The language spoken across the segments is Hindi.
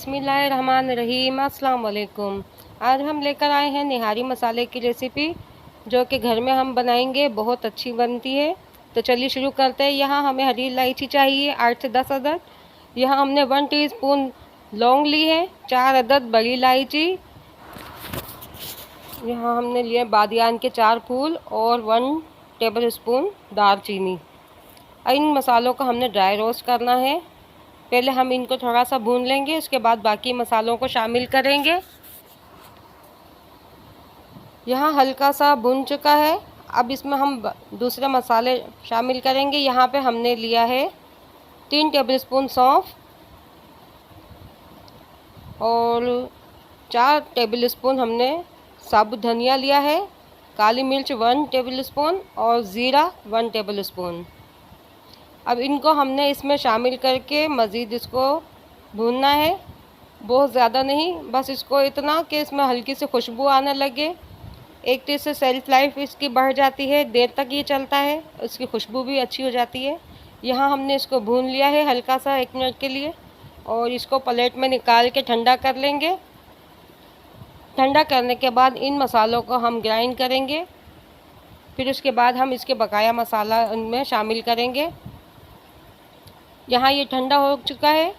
बिस्मिल्लाहिर्रहमानिर्रहीम। अस्सलाम वालेकुम। आज हम लेकर आए हैं निहारी मसाले की रेसिपी, जो कि घर में हम बनाएंगे, बहुत अच्छी बनती है। तो चलिए शुरू करते हैं। यहाँ हमें हरी इलायची चाहिए 8 से 10 अदद। यहाँ हमने 1 टीस्पून लौंग ली है, 4 अदद बड़ी इलायची। यहाँ हमने लिए बादियान के 4 फूल और 1 टेबल स्पून दालचीनी। इन मसालों को हमने ड्राई रोस्ट करना है। पहले हम इनको थोड़ा सा भून लेंगे, उसके बाद बाकी मसालों को शामिल करेंगे। यहाँ हल्का सा भून चुका है। अब इसमें हम दूसरे मसाले शामिल करेंगे। यहाँ पे हमने लिया है 3 टेबलस्पून सौंफ और 4 टेबलस्पून हमने साबुत धनिया लिया है, काली मिर्च 1 टेबलस्पून और ज़ीरा 1 टेबलस्पून। अब इनको हमने इसमें शामिल करके मज़ीद इसको भूनना है, बहुत ज़्यादा नहीं, बस इसको इतना कि इसमें हल्की सी खुशबू आने लगे। एक तो इससे सेल्फ लाइफ इसकी बढ़ जाती है, देर तक ये चलता है, इसकी खुशबू भी अच्छी हो जाती है। यहाँ हमने इसको भून लिया है हल्का सा 1 मिनट के लिए, और इसको प्लेट में निकाल के ठंडा कर लेंगे। ठंडा करने के बाद इन मसालों को हम ग्राइंड करेंगे, फिर उसके बाद हम इसके बकाया मसाला इनमें शामिल करेंगे। यहाँ ये ठंडा हो चुका है,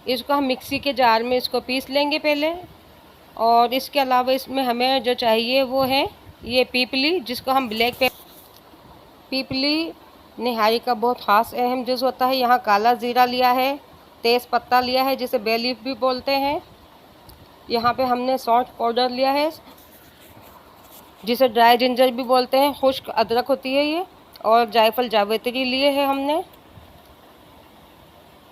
इसको हम मिक्सी के जार में इसको पीस लेंगे पहले। और इसके अलावा इसमें हमें जो चाहिए वो है ये पीपली, जिसको हम ब्लैक पेपर। पीपली निहारी का बहुत ख़ास अहम जुज़ होता है। यहाँ काला ज़ीरा लिया है, तेज़ पत्ता लिया है जिसे बे लीफ भी बोलते हैं। यहाँ पे हमने सौंठ पाउडर लिया है, जिसे ड्राई जिंजर भी बोलते हैं, खुश्क अदरक होती है ये, और जायफल जावित्री लिए है हमने।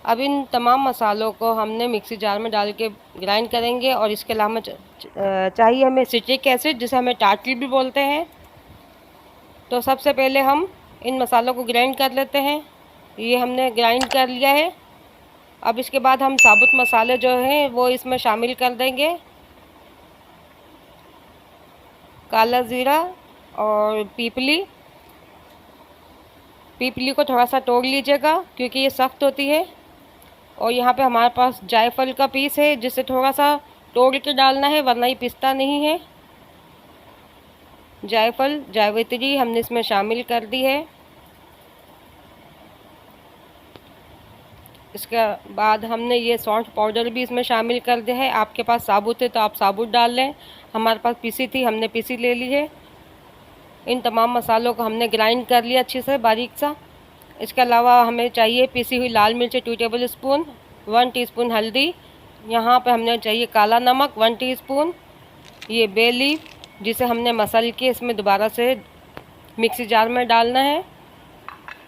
अब इन तमाम मसालों को हमने मिक्सी जार में डाल के ग्राइंड करेंगे। और इसके अलावा चाहिए हमें सिट्रिक एसिड, जिसे हमें टाटली भी बोलते हैं। तो सबसे पहले हम इन मसालों को ग्राइंड कर लेते हैं। ये हमने ग्राइंड कर लिया है। अब इसके बाद हम साबुत मसाले जो हैं वो इसमें शामिल कर देंगे। काला ज़ीरा और पीपली को थोड़ा सा तोड़ लीजिएगा, क्योंकि ये सख्त होती है। और यहाँ पे हमारे पास जायफल का पीस है, जिसे थोड़ा सा तोड़ के डालना है, वरना ये पिसता नहीं है। जायफल जावित्री हमने इसमें शामिल कर दी है। इसके बाद हमने ये सौंठ पाउडर भी इसमें शामिल कर दिया है। आपके पास साबुत है तो आप साबुत डाल लें, हमारे पास पीसी थी, हमने पीसी ले ली है। इन तमाम मसालों को हमने ग्राइंड कर लिया अच्छे से बारीक सा। इसके अलावा हमें चाहिए पीसी हुई लाल मिर्च 2 टेबलस्पून, 1 टीस्पून हल्दी। यहाँ पे हमने चाहिए काला नमक 1 टीस्पून, ये बे लीफ जिसे हमने मसल के इसमें दोबारा से मिक्सी जार में डालना है,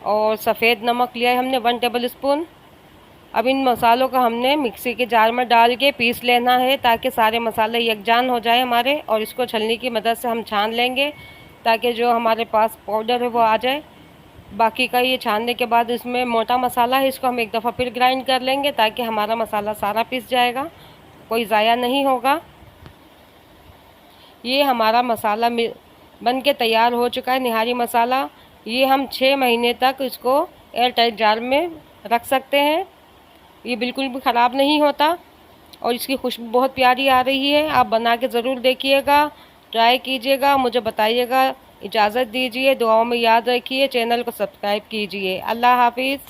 और सफ़ेद नमक लिया है हमने 1 टेबलस्पून। अब इन मसालों को हमने मिक्सी के जार में डाल के पीस लेना है, ताकि सारे मसाले यकजान हो जाए हमारे। और इसको छलनी की मदद से हम छान लेंगे, ताकि जो हमारे पास पाउडर है वो आ जाए। बाकी का ये छानने के बाद इसमें मोटा मसाला है, इसको हम एक दफ़ा फिर ग्राइंड कर लेंगे, ताकि हमारा मसाला सारा पिस जाएगा, कोई ज़ाया नहीं होगा। ये हमारा मसाला बन के तैयार हो चुका है, निहारी मसाला। ये हम 6 महीने तक इसको एयर टाइट जार में रख सकते हैं, ये बिल्कुल भी ख़राब नहीं होता। और इसकी खुशबू बहुत प्यारी आ रही है। आप बना के ज़रूर देखिएगा, ट्राई कीजिएगा, मुझे बताइएगा। इजाज़त दीजिए, दुआओं में याद रखिए, चैनल को सब्सक्राइब कीजिए। अल्लाह हाफिज़।